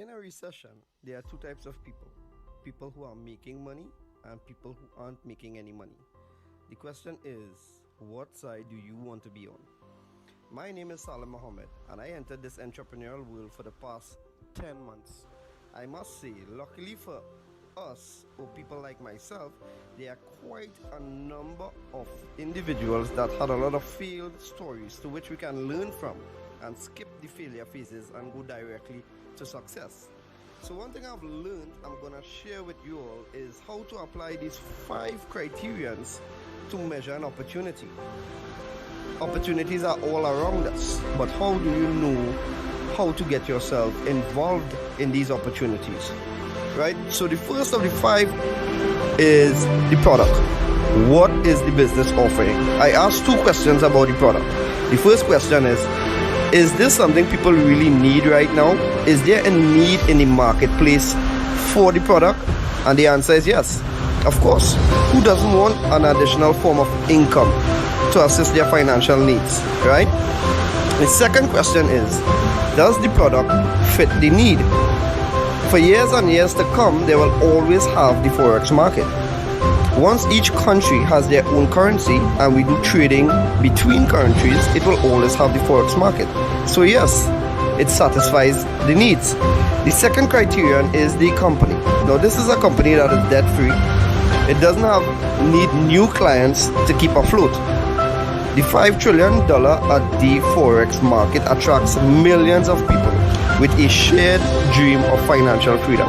In a recession, there are two types of people: people who are making money and people who aren't making any money. The question is, what side do you want to be on? My name is Salim Mohammed, and I entered this entrepreneurial world for the past 10 months. I must say, luckily for us, or people like myself, there are quite a number of individuals that had a lot of failed stories to which we can learn from and skip the failure phases and go directly to success. So one thing I've learned I'm gonna share with you all is how to apply these 5 criterions to measure an opportunity. Opportunities are all around us, but how do you know how to get yourself involved in these opportunities? Right? So the first of the 5 is the product. What is the business offering? I asked 2 questions about the product. The first question is this something people really need right now? Is there a need in the marketplace for the product? And the answer is yes. Of course. Who doesn't want an additional form of income to assist their financial needs, right? The second question is, does the product fit the need? For years and years to come, they will always have the Forex market. Once each country has their own currency and we do trading between countries, it will always have the Forex market. So yes, it satisfies the needs. The second criterion is the company. Now this is a company that is debt free. It doesn't need new clients to keep afloat. The $5 trillion at the Forex market attracts millions of people with a shared dream of financial freedom.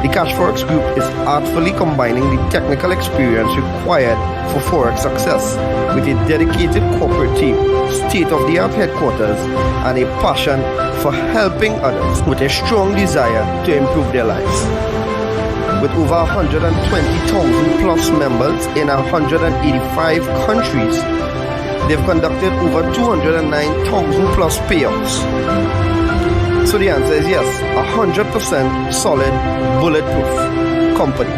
The Cashfx group is artfully combining the technical experience required for Forex success with a dedicated corporate team, state-of-the-art headquarters, and a passion for helping others with a strong desire to improve their lives. With over 120,000 plus members in 185 countries, they've conducted over 209,000 plus payouts. So the answer is yes, 100% solid, bulletproof company.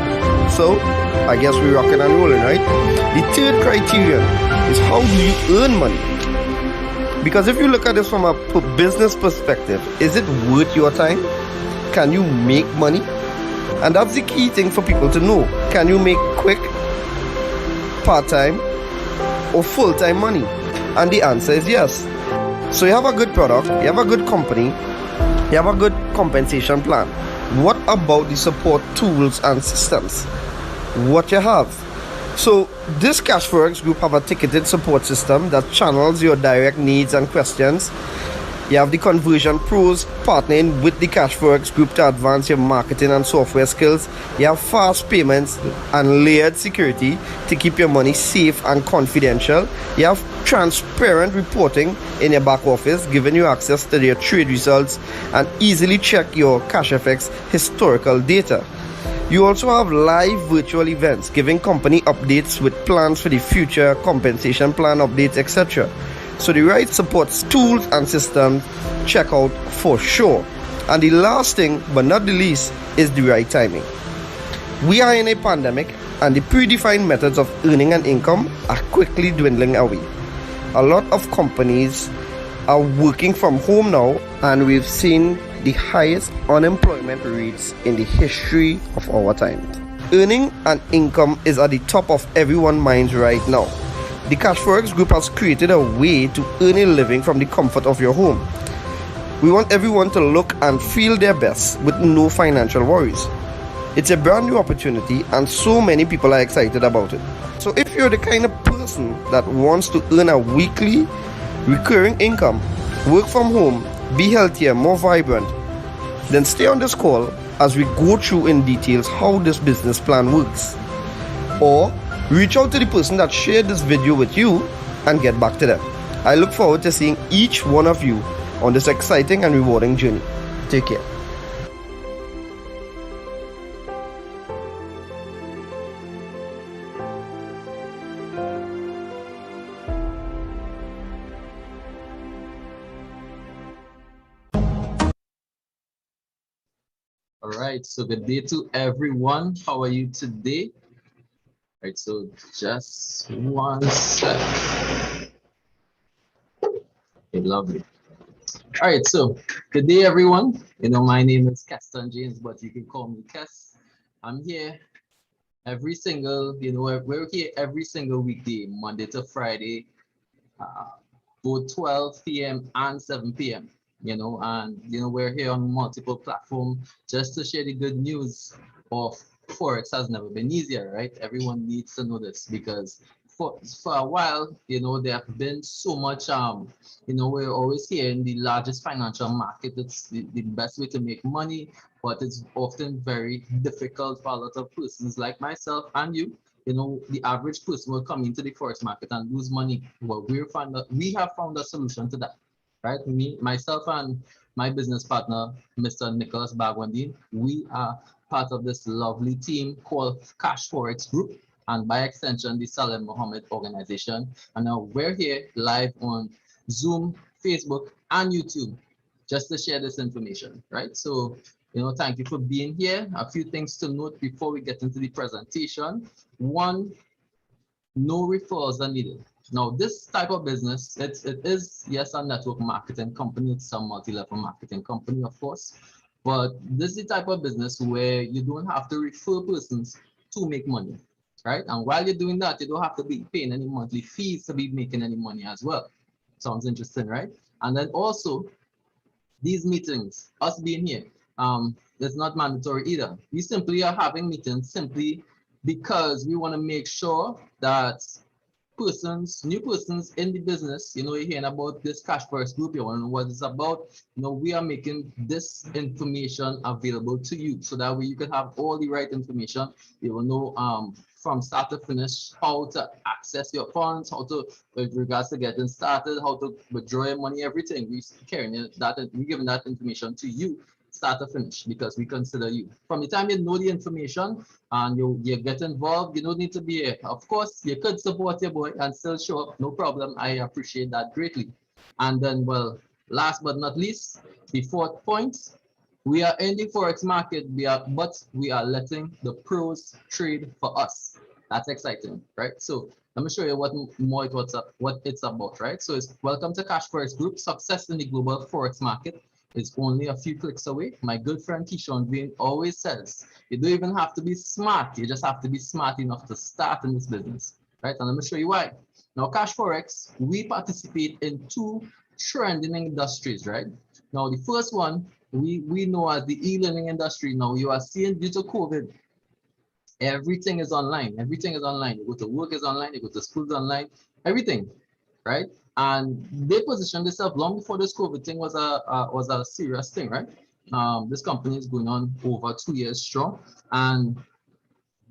So I guess we're rocking and rolling, right? The third criterion is, how do you earn money? Because if you look at this from a business perspective, is it worth your time? Can you make money? And that's the key thing for people to know. Can you make quick, part-time, or full-time money? And the answer is yes. So you have a good product, you have a good company, you have a good compensation plan. What about the support tools and systems? What you have? So this Cashfx group have a ticketed support system that channels your direct needs and questions. You have the conversion pros partnering with the Cashfx group to advance your marketing and software skills. You have fast payments and layered security to keep your money safe and confidential. You have transparent reporting in your back office, giving you access to your trade results and easily check your Cashfx historical data. You also have live virtual events giving company updates with plans for the future, compensation plan updates, etc. So the right support tools and systems, check out for sure. And the last thing, but not the least, is the right timing. We are in a pandemic, and the predefined methods of earning an income are quickly dwindling away. A lot of companies are working from home now, and we've seen the highest unemployment rates in the history of our time. Earning an income is at the top of everyone's minds right now. The Cashfx group has created a way to earn a living from the comfort of your home. We want everyone to look and feel their best with no financial worries. It's a brand new opportunity and so many people are excited about it. So if you're the kind of person that wants to earn a weekly recurring income, work from home, be healthier, more vibrant, then stay on this call as we go through in details how this business plan works. Or reach out to the person that shared this video with you and get back to them. I look forward to seeing each one of you on this exciting and rewarding journey. Take care. All right, so good day to everyone. How are you today? Right, so just one sec. Okay, lovely. All right, so good day, everyone. My name is Keston James, but you can call me Kes. I'm here every single, we're here every single weekday, Monday to Friday, uh, both 12 p.m. and 7 p.m. And we're here on multiple platforms just to share the good news of Forex has never been easier, right? Everyone needs to know this because for a while, there have been so much we're always here in the largest financial market. It's the best way to make money, but it's often very difficult for a lot of persons like myself and you. The average person will come into the forex market and lose money. Well, we have found a solution to that, right? Myself, and my business partner, Mr. Nicholas Bagwandin, we are part of this lovely team called Cashfx Group, and by extension, the Salem Mohammed organization. And now we're here live on Zoom, Facebook, and YouTube just to share this information, right? So, thank you for being here. A few things to note before we get into the presentation. One, no referrals are needed. Now, this type of business, it is, yes, a network marketing company. It's a multi-level marketing company, of course. But this is the type of business where you don't have to refer persons to make money, right? And while you're doing that, you don't have to be paying any monthly fees to be making any money as well. Sounds interesting, right? And then also, these meetings, us being here, it's not mandatory either. We simply are having meetings simply because we want to make sure that new persons in the business, you're hearing about this Cashfx Group, you want to know what it's about. We are making this information available to you so that way you can have all the right information. You will know from start to finish how to access your funds, how to, with regards to getting started, how to withdraw your money, everything. We're giving that information to you start to finish because we consider you. From the time you know the information and you get involved, you don't need to be here. Of course, you could support your boy and still show up, no problem. I appreciate that greatly. And then, well, last but not least, the fourth point, we are in the forex market, but we are letting the pros trade for us. That's exciting, right? So let me show you what it's about, right? So it's welcome to Cashfx Group, success in the global forex market is only a few clicks away. My good friend Keyshawn Green always says, you don't even have to be smart. You just have to be smart enough to start in this business, right? And let me show you why. Now, Cashfx, we participate in two trending industries, right? Now, the first one, we know as the e-learning industry. Now, you are seeing due to COVID, everything is online. Everything is online. You go to work is online. You go to school is online. Everything, right? And they positioned themselves long before this COVID thing was a serious thing, right? This company is going on over 2 years strong, and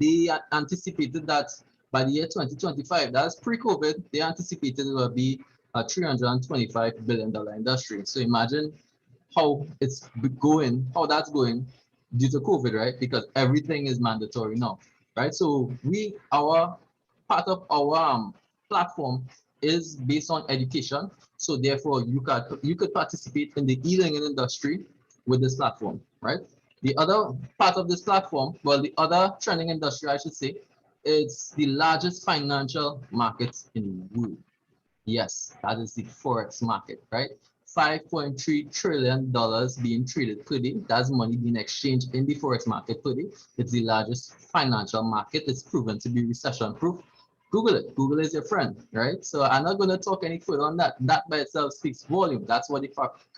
they anticipated that by the year 2025, that's pre-COVID, they anticipated it will be a $325 billion industry. So imagine how how that's going due to COVID, right? Because everything is mandatory now, right? So our part of our platform is based on education. So therefore, you could participate in the e-learning industry with this platform, right? The other part of this platform, well, the other trending industry, I should say, it's the largest financial market in the world. Yes, that is the forex market, right? $5.3 trillion being traded per day. That's money being exchanged in the forex market per day. It's the largest financial market. It's proven to be recession-proof. Google it. Google is your friend, right? So I'm not going to talk any further on that. That by itself speaks volume. That's what the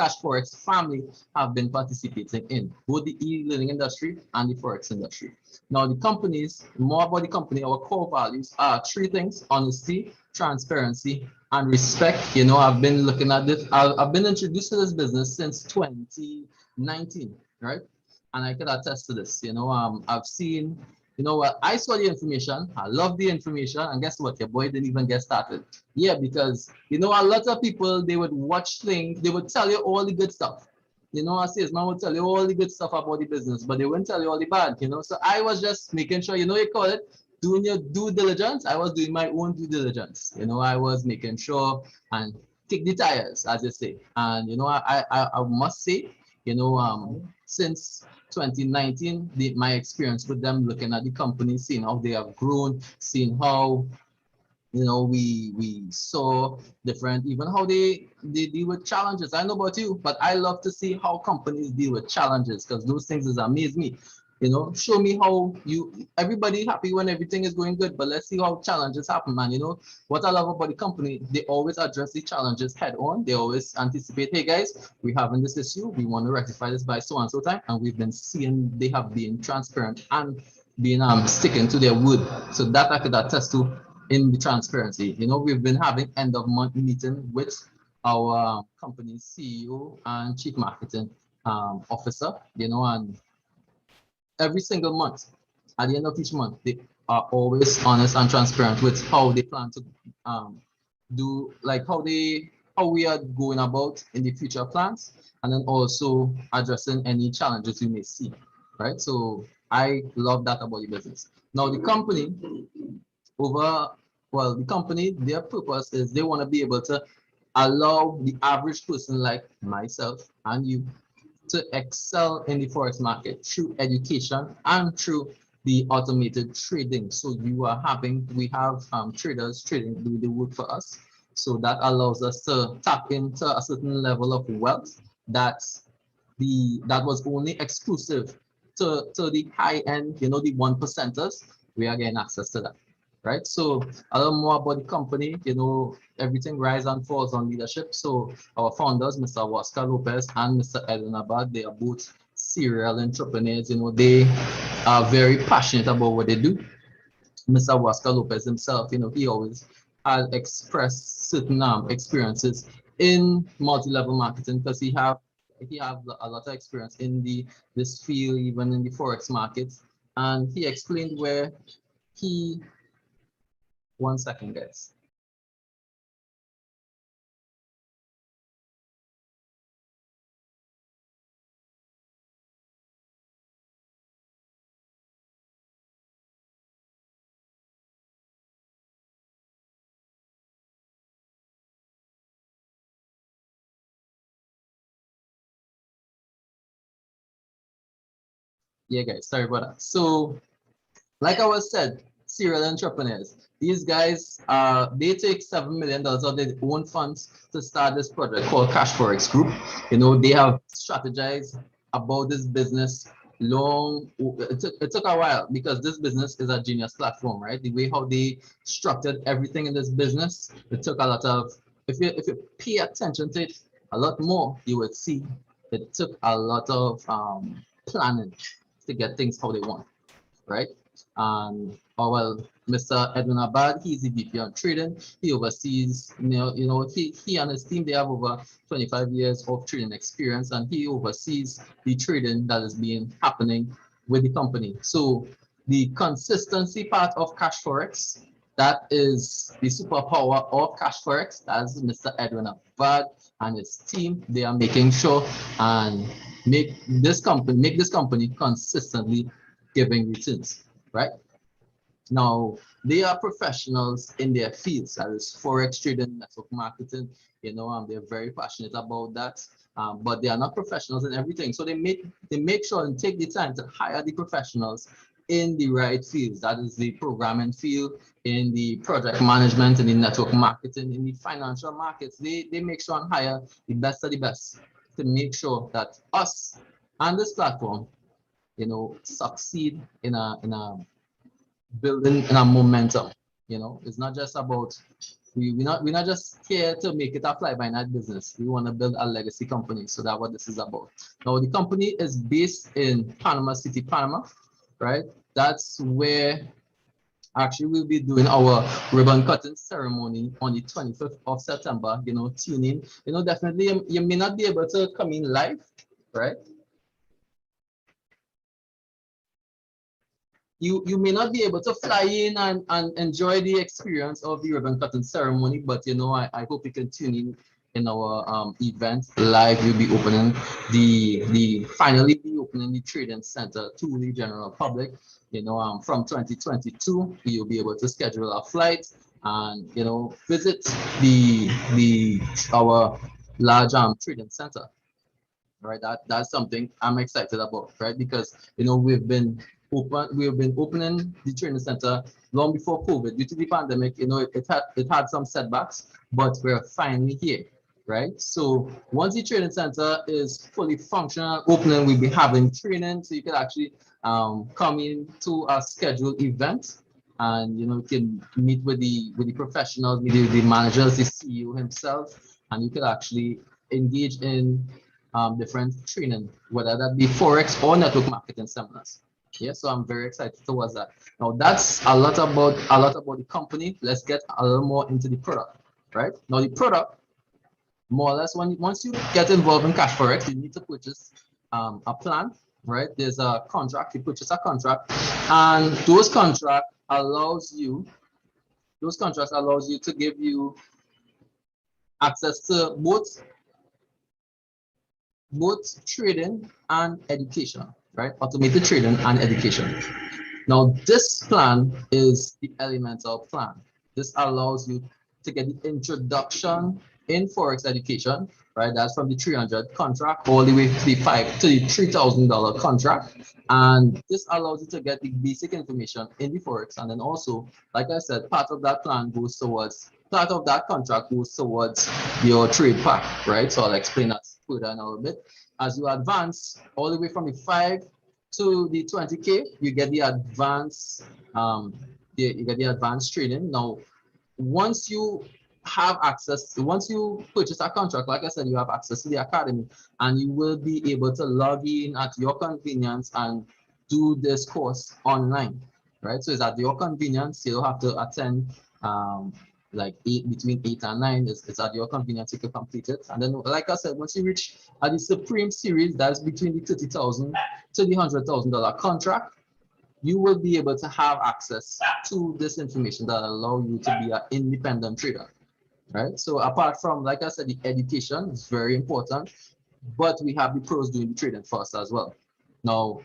Cashfx family have been participating in, both the e-learning industry and the forex industry. Now, the companies, more about the company, our core values are three things: honesty, transparency, and respect. I've been looking at this. I've been introduced to this business since 2019, right? And I can attest to this. I've seen. What? I saw the information. I love the information. And guess what? Your boy didn't even get started. Yeah, because, a lot of people, they would watch things. They would tell you all the good stuff. I say, man would tell you all the good stuff about the business, but they wouldn't tell you all the bad, So I was just making sure, you call it, doing your due diligence. I was doing my own due diligence. I was making sure and kick the tires, as you say. And, I must say, since 2019, my experience with them, looking at the company, seeing how they have grown, seeing how You know, we saw different, even how they deal with challenges. I know about you, but I love to see how companies deal with challenges, because those things is amaze me. You know, show me how everybody happy when everything is going good, but let's see how challenges happen, man. You know what I love about the company, they always address the challenges head on. They always anticipate, hey guys, we having this issue, we want to rectify this by so and so time, and we've been seeing they have been transparent and being sticking to their wood. So that I could attest to in the transparency. You know, we've been having end of month meeting with our company's CEO and chief marketing officer, you know, and every single month, at the end of each month, they are always honest and transparent with how they plan to do, like how we are going about in the future plans, and then also addressing any challenges we may see, right? So I love that about the business. Now the company over, well, the company, their purpose is they want to be able to allow the average person like myself and you to excel in the forex market through education and through the automated trading. So we have traders trading, do the work for us. So that allows us to tap into a certain level of wealth that was only exclusive to the high end, you know, the 1%ers. We are getting access to that, right? So a little more about the company, you know, everything rise and falls on leadership. So our founders, Mr. Oscar Lopez and Mr. Edwin Abad, they are both serial entrepreneurs. You know, they are very passionate about what they do. Mr. Oscar Lopez himself, you know, he always has expressed certain experiences in multi-level marketing, because he have a lot of experience in this field, even in the forex markets. And he explained where he, one second, guys. Yeah, guys, sorry about that. So, like I was said, serial entrepreneurs. These guys, they take $7 million of their own funds to start this project called Cashfx Group. You know, they have strategized about this business long. It took a while, because this business is a genius platform, right? The way how they structured everything in this business, it took a lot of. If you pay attention to it a lot more, you would see it took a lot of planning to get things how they want, right? And well, Mr. Edwin Abad, he's the VP on trading. He oversees, he and his team, they have over 25 years of trading experience, and he oversees the trading that is being happening with the company. So the consistency part of Cash Forex, that is the superpower of Cash Forex. As Mr. Edwin Abad and his team, they are making sure and make this company consistently giving returns, right? Now, they are professionals in their fields, that is forex trading, network marketing. You know, they're very passionate about that, but they are not professionals in everything. So they make sure and take the time to hire the professionals in the right fields. That is the programming field, in the project management, in the network marketing, in the financial markets. They make sure and hire the best of the best to make sure that us and this platform, you know, succeed in a building in a momentum. You know, it's not just about we're not just here to make it a fly by night business. We want to build a legacy company. So that's what this is about. Now the company is based in Panama City, Panama, right? That's where actually we'll be doing our ribbon cutting ceremony on the 25th of September. You know, tune in. You know, definitely you may not be able to come in live, right? You may not be able to fly in and enjoy the experience of the ribbon cutting ceremony, but you know, I hope you can tune in our event live. We'll be opening finally be opening the trading center to the general public. You know, from 2022, you'll be able to schedule a flight and, you know, visit our large trading center. Right, that's something I'm excited about, right? Because, you know, we've been been opening the training center long before COVID. Due to the pandemic, it had some setbacks, but we're finally here, right? So once the training center is fully functional, opening, we'll be having training, so you can actually come in to a scheduled event, and you can meet with the professionals, meet with the managers, the CEO himself, and you can actually engage in different training, whether that be forex or network marketing seminars. Yeah, so I'm very excited towards that. Now that's a lot about the company. Let's get a little more into the product, right? Now the product, more or less, once you get involved in Cashfx, you need to purchase a plan, right? There's a contract. You purchase a contract, and those contracts allows you to give you access to both trading and education, right? Automated trading and education. Now, this plan is the elemental plan. This allows you to get the introduction in Forex education, right? That's from the 300 contract all the way to the $3,000 contract. And this allows you to get the basic information in the Forex. And then also, like I said, part of that contract goes towards your trade pack, right? So I'll explain that further in a little bit. As you advance all the way from the 5 to the 20K, you get the advanced trading. Now, once you purchase a contract, like I said, you have access to the academy, and you will be able to log in at your convenience and do this course online, right? So it's at your convenience. You don't have to attend between 8 and 9. It's at your convenience. You can complete it. And then, like I said, once you reach at the Supreme Series, that's between the $30,000 to the $100,000 contract, you will be able to have access to this information that allow you to be an independent trader, right? So apart from, like I said, the education is very important, but we have the pros doing the trading for us as well. Now,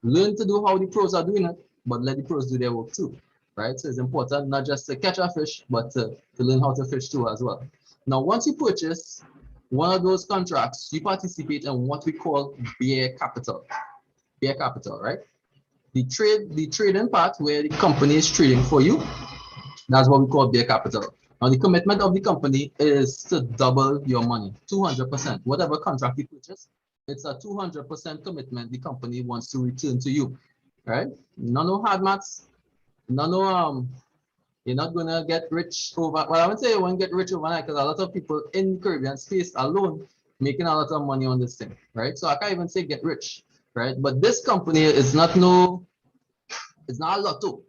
learn to do how the pros are doing it, but let the pros do their work too, right? So it's important not just to catch a fish, but to learn how to fish too as well. Now, once you purchase one of those contracts, you participate in what we call bear capital. Bear capital, right? The trading part where the company is trading for you, that's what we call bear capital. Now the commitment of the company is to double your money, 200%. Whatever contract you purchase, it's a 200% commitment the company wants to return to you, right? No hard maths, you're not gonna get rich over. Well, I would say you won't get rich overnight, because a lot of people in the Caribbean space alone making a lot of money on this thing, right? So I can't even say get rich, right? But this company is not it's not a lotto,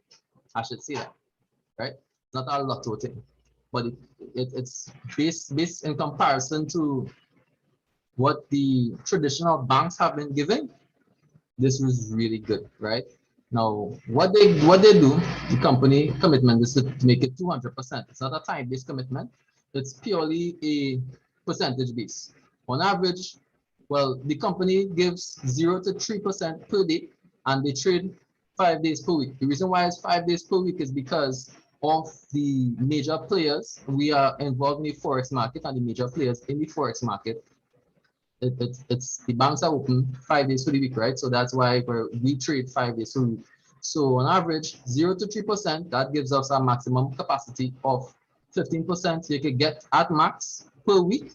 I should say that, right? It's not a lotto thing, but it's based in comparison to what the traditional banks have been giving. This was really good, right? Now, what they do, the company commitment is to make it 200%. It's not a time-based commitment. It's purely a percentage base. On average, well, the company gives 0 to 3% per day, and they trade 5 days per week. The reason why it's 5 days per week is because of the major players. We are involved in the Forex market, and the major players in the Forex market, it's the banks are open 5 days for the week, right? So that's why we trade 5 days per week. So on average, 0 to 3%, that gives us a maximum capacity of 15% you could get at max per week.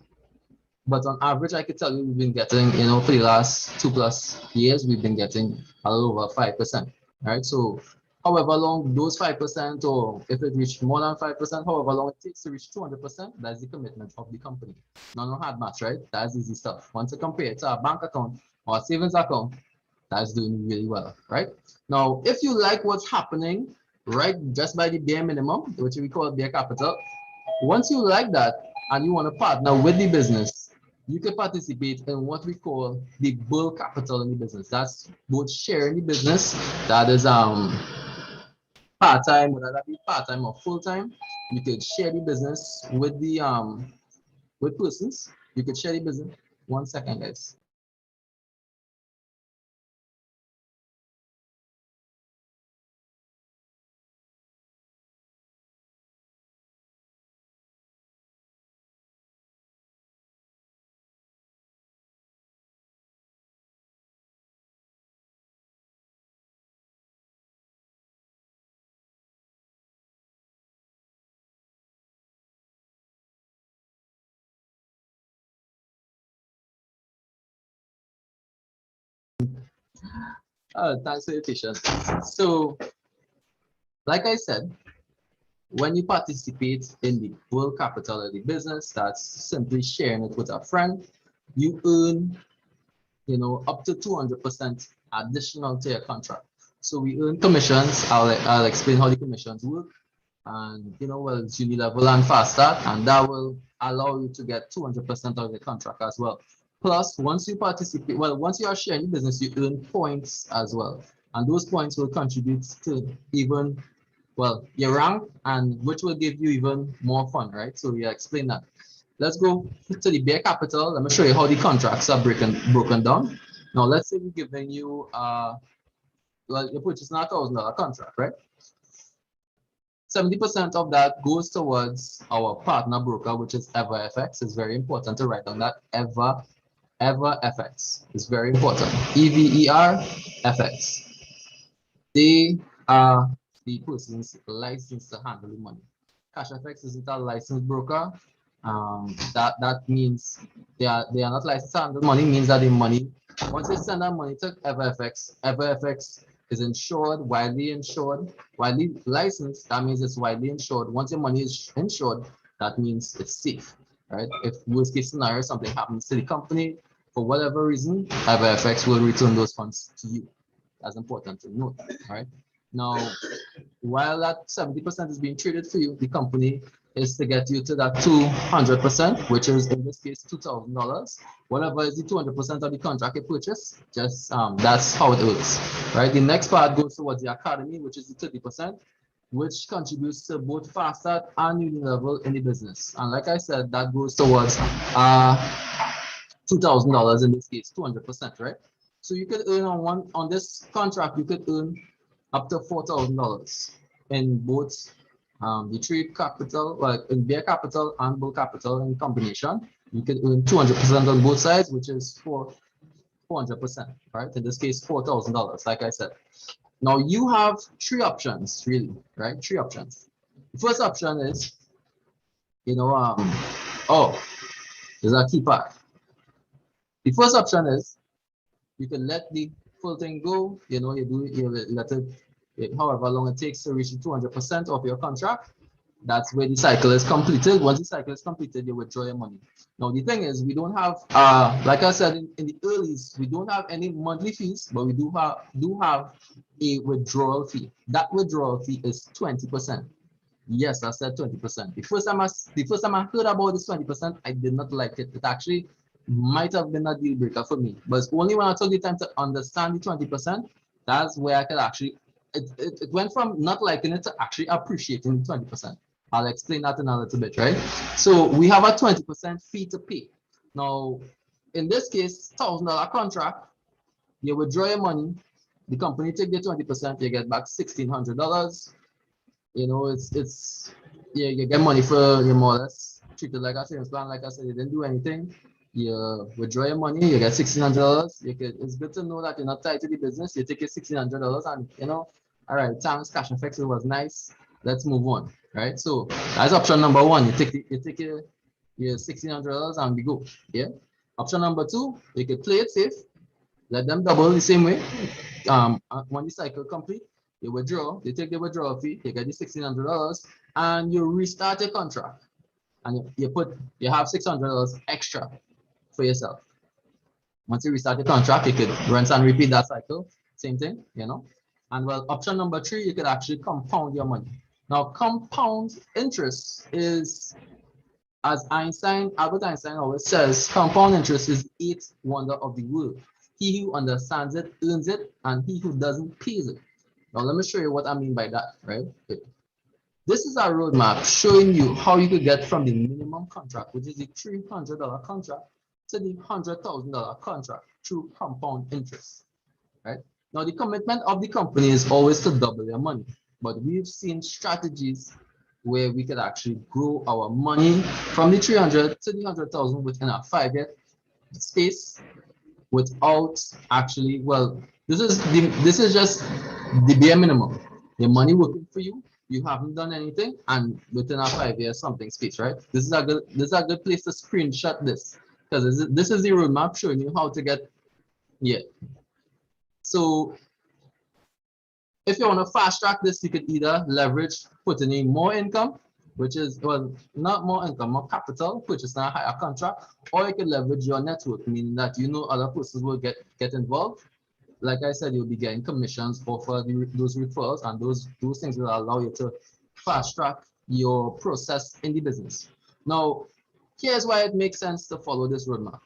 But on average, I could tell you we've been getting, for the last 2+ years, we've been getting a little over 5%, right? So however long those 5%, or if it reached more than 5%, however long it takes to reach 200%, that's the commitment of the company. No hard maths, right? That's easy stuff. Once you compare it to a bank account or a savings account, that's doing really well, right? Now, if you like what's happening, right, just by the bare minimum, which we call bare capital, once you like that and you want to partner with the business, you can participate in what we call the bull capital in the business. That's both sharing the business, that is part-time, whether that be part-time or full-time. You could share the business with the with persons. You could share the business. 1 second, guys. Thanks for your patience. So, like I said, when you participate in the world capital of the business, that's simply sharing it with a friend. You earn, up to 200% additional to your contract. So we earn commissions. I'll explain how the commissions work. And well, it's Unilevel and Fast Start, and that will allow you to get 200% of the contract as well. Plus, once you participate, well, once you are sharing the business, you earn points as well, and those points will contribute to even, well, your rank, and which will give you even more fun, right? So we explain that. Let's go to the bare capital. Let me show you how the contracts are broken down. Now, let's say we're giving you, well, you're purchasing a $1,000 contract, right? 70% of that goes towards our partner broker, which is EverFX. It's very important to write down that EverFX is very important. EverFX. They are the persons licensed to handle the money. Cashfx isn't a licensed broker. That means they are not licensed to handle money. Means that the money, once they send that money to EverFX is insured, widely licensed. That means it's widely insured. Once your money is insured, that means it's safe, right? If worst case scenario, something happens to the company for whatever reason, EverFX will return those funds to you. That's important to note, right? Now, while that 70% is being traded for you, the company is to get you to that 200%, which is in this case $2,000. Whatever is the 200% of the contract you purchase, just that's how it works, right? The next part goes towards the academy, which is the 30%, which contributes to both Fast Start and Unilevel in the business. And like I said, that goes towards $2,000 in this case, 200%, right? So you could earn on this contract, you could earn up to $4,000 in both the trade capital, in bare capital and bull capital in combination. You could earn 200% on both sides, which is 400%, right? In this case, $4,000, like I said. Now you have three options, really, right? Three options. The first option is, oh, there's a key part. The first option is you can let the full thing go. You let it, however long it takes to reach 200% of your contract. That's where the cycle is completed. Once the cycle is completed, you withdraw your money. Now the thing is, we don't have, like I said in the earlies, we don't have any monthly fees, but we do have a withdrawal fee. That withdrawal fee is 20%. Yes, I said 20%. The first time I heard about this 20%, I did not like it. It actually might have been a deal breaker for me, but it's only when I took the time to understand the 20%, that's where I could actually, it went from not liking it to actually appreciating the 20%. I'll explain that in a little bit, right? So we have a 20% fee to pay. Now, in this case, $1,000 contract, you withdraw your money, the company take the 20%, you get back $1,600. You get money for your more or less treated like a savings plan. Like I said, you didn't do anything. You withdraw your money, you get $1,600. It's good to know that you're not tied to the business. You take your $1,600 and all right, thanks, Cashfx, it was nice. Let's move on, right? So that's option number one. You take your $1,600 and we go. Yeah. Option number two, you can play it safe. Let them double the same way. When the cycle complete, you withdraw, you take the withdrawal fee, you get the $1,600, and you restart your contract. And you have $600 extra for yourself. Once you restart the contract, you could rinse and repeat that cycle. Same thing, And well, option number three, you could actually compound your money. Now, compound interest is, as Albert Einstein always says, compound interest is the eighth wonder of the world. He who understands it earns it, and he who doesn't pays it. Now, let me show you what I mean by that, right? This is our roadmap showing you how you could get from the minimum contract, which is the $300 contract, to the $100,000 contract through compound interest, right? Now, the commitment of the company is always to double your money, but we've seen strategies where we could actually grow our money from the 300 to the 100,000 within a 5-year space without actually, well, this is just the bare minimum. Your money working for you, you haven't done anything, and within a 5-year something space, right? This is a good place to screenshot this, because this is the roadmap showing you how to get, yeah. So If you want to fast track this, you could either leverage putting in more income, which is, well, not more income, more capital, purchasing a higher contract, or you can leverage your network, meaning that you know other persons will get involved. Like I said, you'll be getting commissions for those referrals, and those things will allow you to fast track your process in the business. Now, here's why it makes sense to follow this roadmap.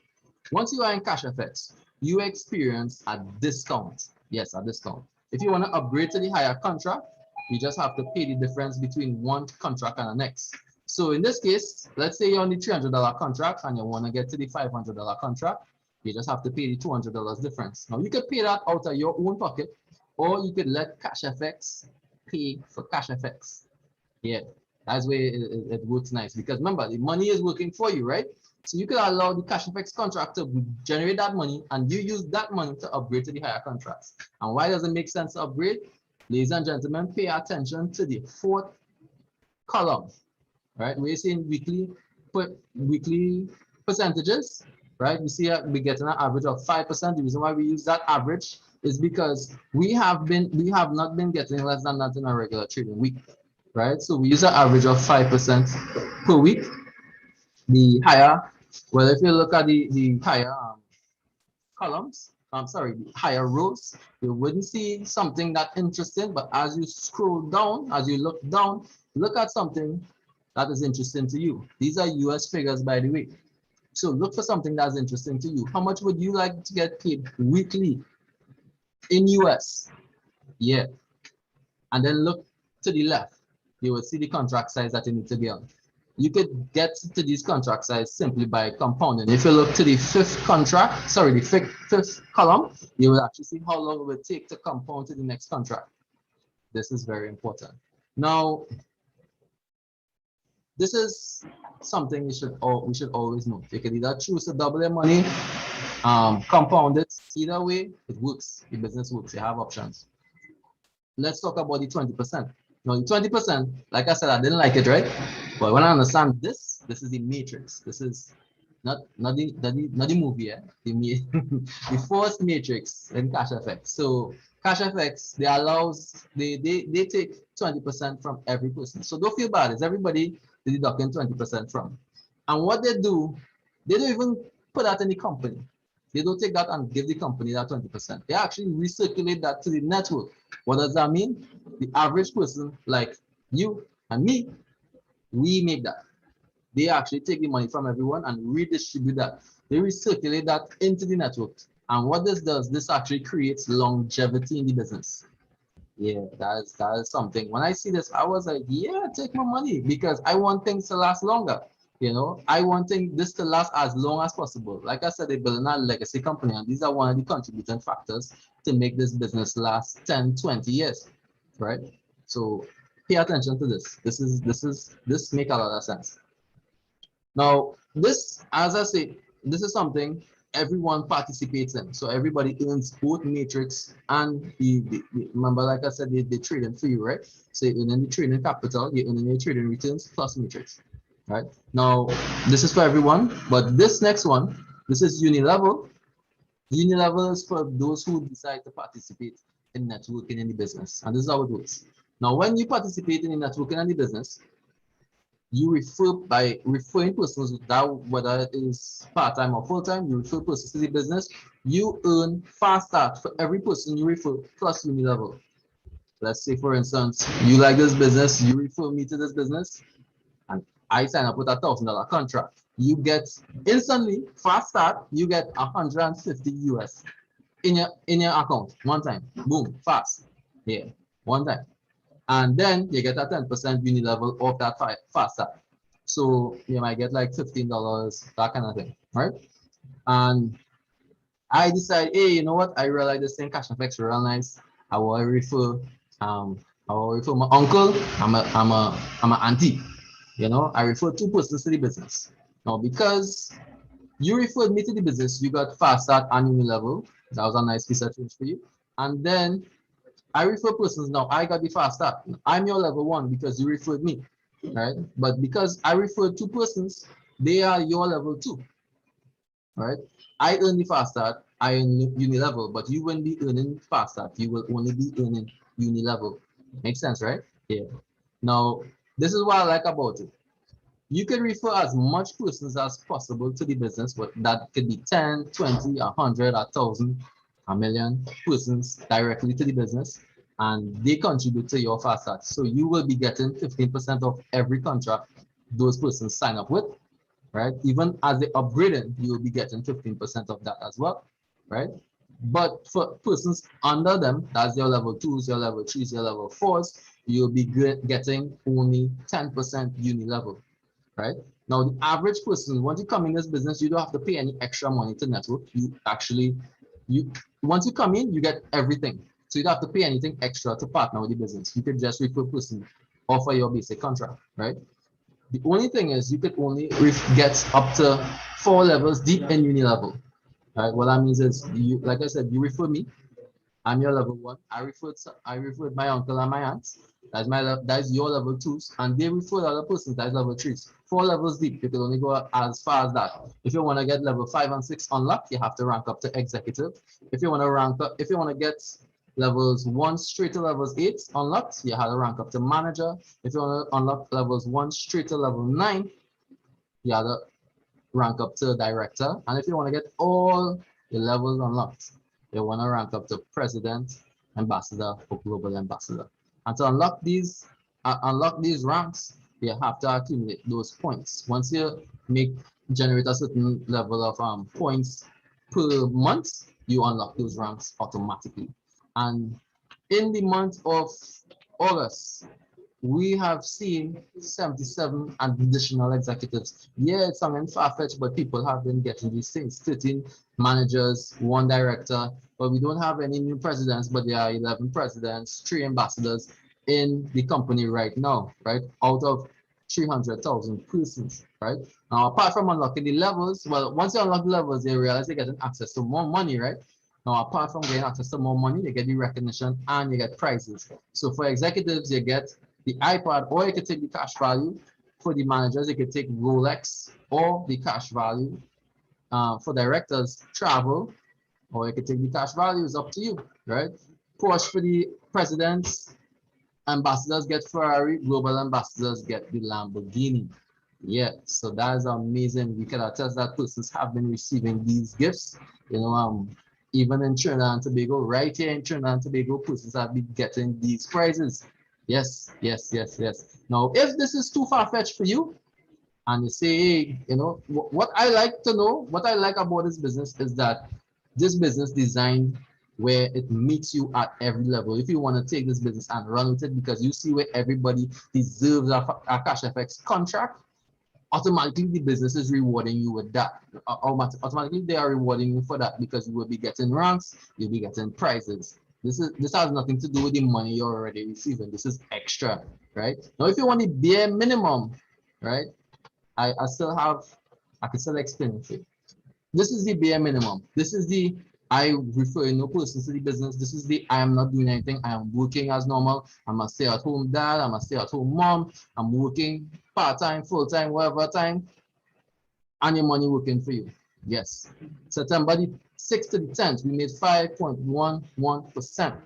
Once you are in Cashfx, you experience a discount. Yes, a discount. If you want to upgrade to the higher contract, you just have to pay the difference between one contract and the next. So in this case, let's say you're on the $300 contract and you want to get to the $500 contract, you just have to pay the $200 difference. Now you could pay that out of your own pocket, or you could let Cashfx pay for Cashfx. Yeah, that's where it works nice, because remember, the money is working for you, right? So you could allow the Cashfx contract to generate that money, and you use that money to upgrade to the higher contracts. And why does it make sense to upgrade? Ladies and gentlemen, pay attention to the fourth column, right? We're seeing weekly percentages, right? We see we're getting an average of 5%. The reason why we use that average is because we have not been getting less than that in a regular trading week, right? So we use an average of 5% per week. The higher, well, if you look at the higher columns, I'm sorry, the higher rows, you wouldn't see something that interesting, but as you scroll down, as you look down, look at something that is interesting to you. These are US figures, by the way. So look for something that's interesting to you. How much would you like to get paid weekly in US? Yeah. And then look to the left. You will see the contract size that you need to be on. You could get to these contract size simply by compounding. If you look to the fifth column, you will actually see how long it will take to compound to the next contract. This is very important. Now, this is something we should always know. You can either choose to double your money, compound it. Either way, it works. The business works. You have options. Let's talk about the 20%. Now, the 20%, like I said, I didn't like it, right? But when I understand this is the matrix. This is not the movie, yeah? The first matrix in Cashfx. So Cashfx, they take 20% from every person. So don't feel bad. It's everybody they deducting 20% from. And what they do, they don't even put that in the company. They don't take that and give the company that 20%. They actually recirculate that to the network. What does that mean? The average person like you and me, we make that. They actually take the money from everyone and redistribute that. They recirculate that into the network. And what this does, this actually creates longevity in the business. Yeah, that is something. When I see this, I was like, yeah, take my money, because I want things to last longer. You know, I want this to last as long as possible. Like I said, they're building a legacy company, and these are one of the contributing factors to make this business last 10, 20 years, right? So pay attention to this. This makes a lot of sense. Now, this, as I say, this is something everyone participates in. So everybody earns both matrix and remember, like I said, they trade in for you, right? So you earn the trading capital, you earn your trading returns plus matrix. Right now, this is for everyone, but this next one, this is Unilevel. Unilevel is for those who decide to participate in networking in the business, and this is how it works. Now, when you participate in the networking in the business, you refer by referring persons that, whether it is part-time or full-time, you refer persons to the business. You earn fast start for every person you refer plus Unilevel. Let's say, for instance, you like this business, you refer me to this business, and I sign up with a $1,000 contract. You get instantly fast start. You get 150 US in your account one time. Boom, fast. Yeah, one time, and then you get a 10% Unilevel off that fast start. So you might get like $15, that kind of thing, right? And I decide, hey, you know what? I realize this thing Cashfx real nice. I will refer my uncle. I'm an auntie. You know, I refer two persons to the business. Now, because you referred me to the business, you got fast start and Unilevel. That was a nice piece of change for you. And then I refer persons now. I got the fast start. I'm your level 1 because you referred me, right? But because I referred two persons, they are your level 2, right? I earn the fast start. I earn Unilevel, but you won't be earning fast start. You will only be earning Unilevel. Makes sense, right? Yeah. Now, this is what I like about it. You can refer as much persons as possible to the business, but that could be 10, 20, 100, 1,000, a million persons directly to the business, and they contribute to your facade. So you will be getting 15% of every contract those persons sign up with, right? Even as they upgrade it, you will be getting 15% of that as well, right? But for persons under them, that's your level 2s, your level 3s, your level 4s, you'll be getting only 10% Unilevel, right? Now, the average person, once you come in this business, you don't have to pay any extra money to network. You actually, once you come in, you get everything. So you don't have to pay anything extra to partner with the business. You could just refer person, offer your basic contract, right? The only thing is you could only get up to 4 levels deep in Unilevel, right? What that means is, you, like I said, you refer me, I'm your level 1. I referred my uncle and my aunt. That's your level 2s, and they refer other persons, that's level 3s. 4 levels deep, you can only go as far as that. If you want to get level 5 and 6 unlocked, you have to rank up to executive. If you want to rank up, if you want to get levels 1 straight to levels 8 unlocked, you have to rank up to manager. If you want to unlock levels 1 straight to level 9, you have to rank up to director. And if you want to get all the levels unlocked, you want to rank up to president, ambassador, or global ambassador. And to unlock these ranks, you have to accumulate those points. Once you generate a certain level of points per month, you unlock those ranks automatically. And in the month of August, we have seen 77 additional executives. Yeah, it's something far-fetched, but people have been getting these things. 13 managers, 1 director, but we don't have any new presidents, but there are 11 presidents, 3 ambassadors in the company right now, right? Out of 300,000 persons, right? Now, apart from unlocking the levels, well, once you unlock the levels, they realize they're getting access to more money, right? Now, apart from getting access to more money, you get the recognition and you get prizes. So for executives, you get the iPad, or you could take the cash value. For the managers, you could take Rolex or the cash value. For directors, travel, or you could take the cash value. It's up to you, right? Porsche for the presidents, ambassadors get Ferrari, global ambassadors get the Lamborghini. Yeah, so that is amazing. We can attest that persons have been receiving these gifts. You know, even in Trinidad and Tobago, right here in Trinidad and Tobago, persons have been getting these prizes. Yes, yes, yes, yes. Now, if this is too far-fetched for you, and you say, hey, you know, what I like to know, what I like about this business is that this business designed where it meets you at every level. If you want to take this business and run with it because you see where everybody deserves a Cashfx contract, automatically the business is rewarding you with that. Automatically they are rewarding you for that because you will be getting ranks, you'll be getting prizes. This has nothing to do with the money you're already receiving. This is extra, right? Now, if you want the bare minimum, right? I can still explain it for you. This is the bare minimum. This is the I refer no person to the business. This is the I am not doing anything. I am working as normal. I'm a stay-at-home dad. I'm a stay-at-home mom. I'm working part-time, full-time, whatever time, and your money working for you. Yes. September the 6th to the 10th, we made 5.11%.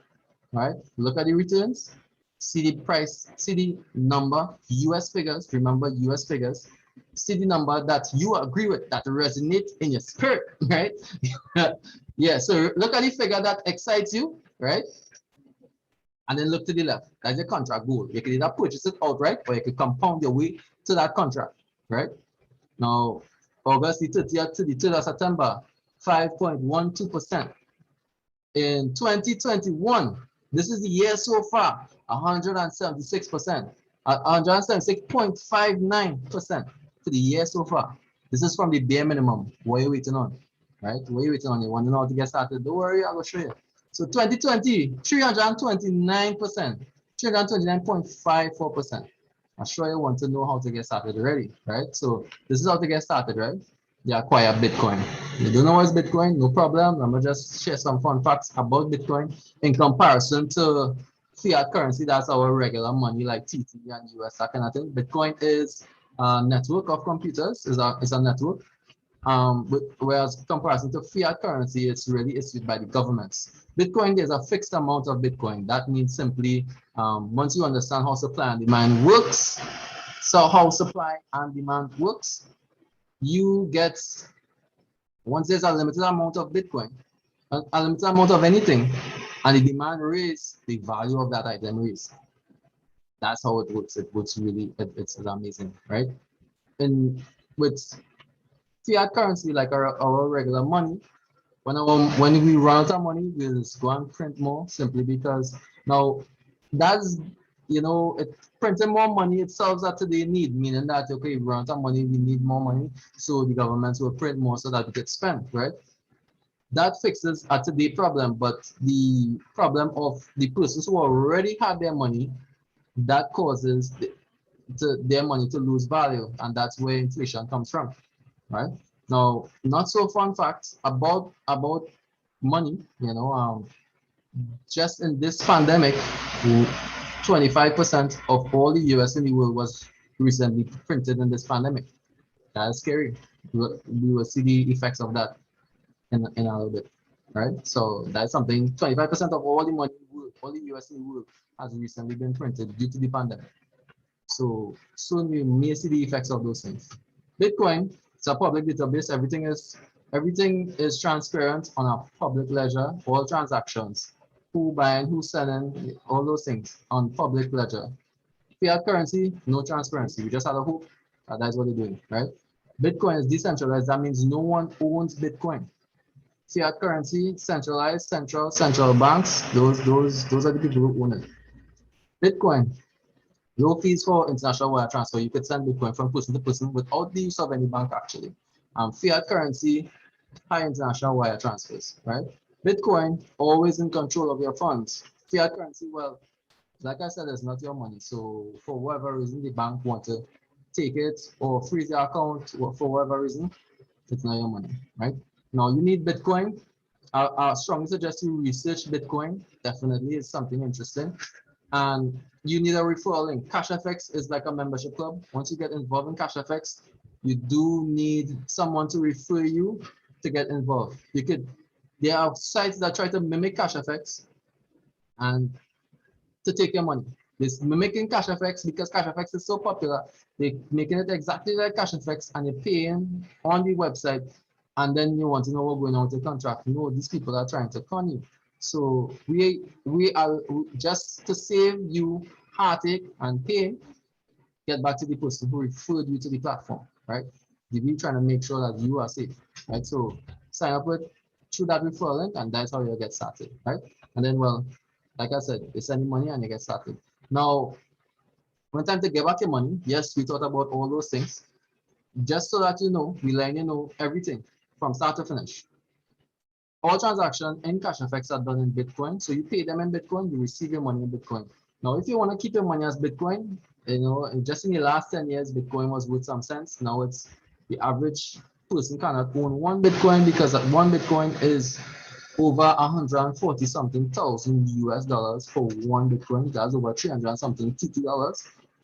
Right? Look at the returns. See the price, see the number, US figures. Remember US figures. See the number that you agree with, that resonate in your spirit, right? Yeah, so look at the figure that excites you, right? And then look to the left. That's your contract goal. You can either purchase it outright or you can compound your way to that contract, right? Now, August the 30th to the 3rd of September, 5.12%. In 2021, this is the year so far, 176%, at 176.59% for the year so far. This is from the bare minimum. What are you waiting on? Right? What are you waiting on? You want to know how to get started? Don't worry, I'll show you. So 2020, 329%, 329.54%. I'm sure you want to know how to get started already, right? So this is how to get started, right? You acquire Bitcoin. You don't know what's Bitcoin? No problem. I'm gonna just share some fun facts about Bitcoin in comparison to fiat currency. That's our regular money like TT and US, that kind of thing. Bitcoin is a network of computers. Is a network. Whereas comparison to fiat currency, it's really issued by the governments. Bitcoin, there's a fixed amount of Bitcoin. That means simply once you understand how supply and demand works, so how supply and demand works, you get, once there's a limited amount of Bitcoin, a limited amount of anything, and the demand raise, the value of that item raise. That's how it works. It works really, it's amazing, right? And with fiat currency, like our regular money, when we run out of money, we'll just go and print more simply because now that's, printing more money, it solves that today need, meaning that, okay, we run out of money, we need more money, so the governments will print more so that we get spent, right? That fixes a today problem, but the problem of the persons who already had their money, that causes their money to lose value, and that's where inflation comes from, right? Now, not so fun facts about money, just in this pandemic, 25% of all the US in the world was recently printed in this pandemic. That is scary. We will see the effects of that in a little bit, right? So that's something. 25% of all the money in the world, all the US in the world, has recently been printed due to the pandemic. So soon we may see the effects of those things. Bitcoin, it's a public database. Everything is transparent on a public ledger. All transactions, who buying, who selling, all those things on public ledger. Fiat currency, no transparency. We just had a hope that that's what they're doing, right? Bitcoin is decentralized. That means no one owns Bitcoin. Fiat currency, centralized, central banks. Those are the people who own it. Bitcoin, low fees for international wire transfer. You could send Bitcoin from person to person without the use of any bank actually. Fiat currency, high international wire transfers, right? Bitcoin, always in control of your funds. Fiat currency, well, like I said, it's not your money. So for whatever reason, the bank want to take it or freeze your account for whatever reason, it's not your money, right? Now you need Bitcoin. I strongly suggest you research Bitcoin. Definitely, it's something interesting. And you need a referral link. Cashfx is like a membership club. Once you get involved in Cashfx, you do need someone to refer you to get involved. There are sites that try to mimic Cashfx and to take your money. This mimicking Cashfx, because Cashfx is so popular, they're making it exactly like Cashfx and you're paying on the website, and then you want to know what's going on with the contract. No, these people are trying to con you. So we are, just to save you heartache and pain, get back to the person who referred you to the platform, right? We're trying to make sure that you are safe, right? So sign up through that referral link, and that's how you get started, right? And then, well, like I said, you send money and you get started. Now, when time to get back your money, yes, we thought about all those things. Just so that you know, we let you know everything from start to finish. All transactions in Cashfx are done in Bitcoin. So you pay them in Bitcoin, you receive your money in Bitcoin. Now, if you want to keep your money as Bitcoin, just in the last 10 years, Bitcoin was worth some sense. Now it's the average person cannot own one Bitcoin because that one Bitcoin is over 140 something thousand US dollars for one Bitcoin. That's over 300 something TT dollars,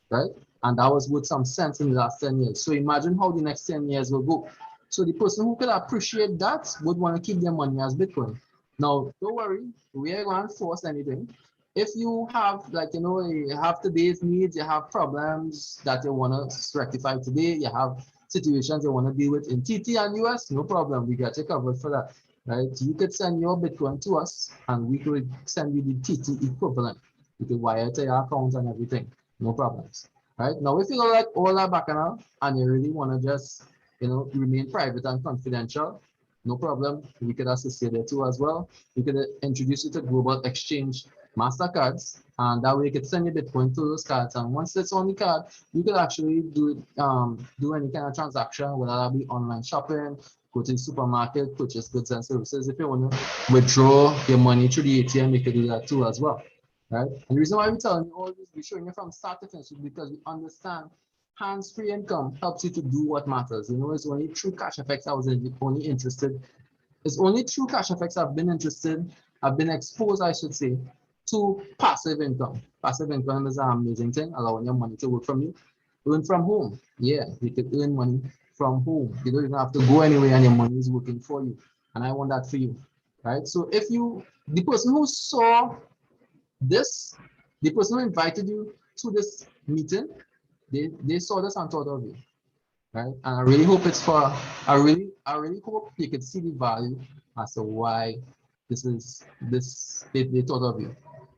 right? And that was worth some sense in the last 10 years. So imagine how the next 10 years will go. So the person who could appreciate that would want to keep their money as Bitcoin. Now, don't worry, we ain't going to force anything. If you have, you have today's needs, you have problems that you want to rectify today, you have situations you want to deal with in TT and US, no problem. We got you covered for that, right? You could send your Bitcoin to us and we could send you the TT equivalent. You could wire to your account and everything, no problems, right? Now, if you got all that background and you really want to just remain private and confidential, no problem. We could assist you there too as well. We could introduce you to global exchange MasterCards, and that way you could send your Bitcoin to those cards. And once it's on the card, you could actually do any kind of transaction, whether that be online shopping, go to the supermarket, purchase goods and services. If you want to withdraw your money through the ATM, you could do that too as well, right? And the reason why we're telling you all this, we're showing you from start to finish, is because we understand hands-free income helps you to do what matters. It's only through Cashfx I was only interested. It's only through Cashfx I've been exposed, I should say, to passive income. Passive income is an amazing thing, allowing your money to work from you. Earn from home. Yeah, you could earn money from home. You don't even have to go anywhere, and your money is working for you. And I want that for you, right? So if you, the person who saw this, the person who invited you to this meeting, they saw this and thought of you, right? And I really hope it's for, I really hope you can see the value as to why they thought of you,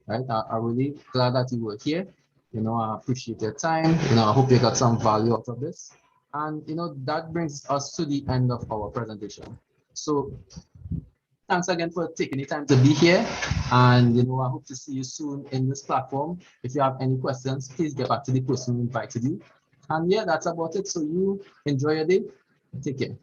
right? I'm really glad that you were here. I appreciate your time. I hope you got some value out of this. And that brings us to the end of our presentation. So thanks again for taking the time to be here. And I hope to see you soon in this platform. If you have any questions, please get back to the person who invited you. And yeah, that's about it. So you enjoy your day. Take care.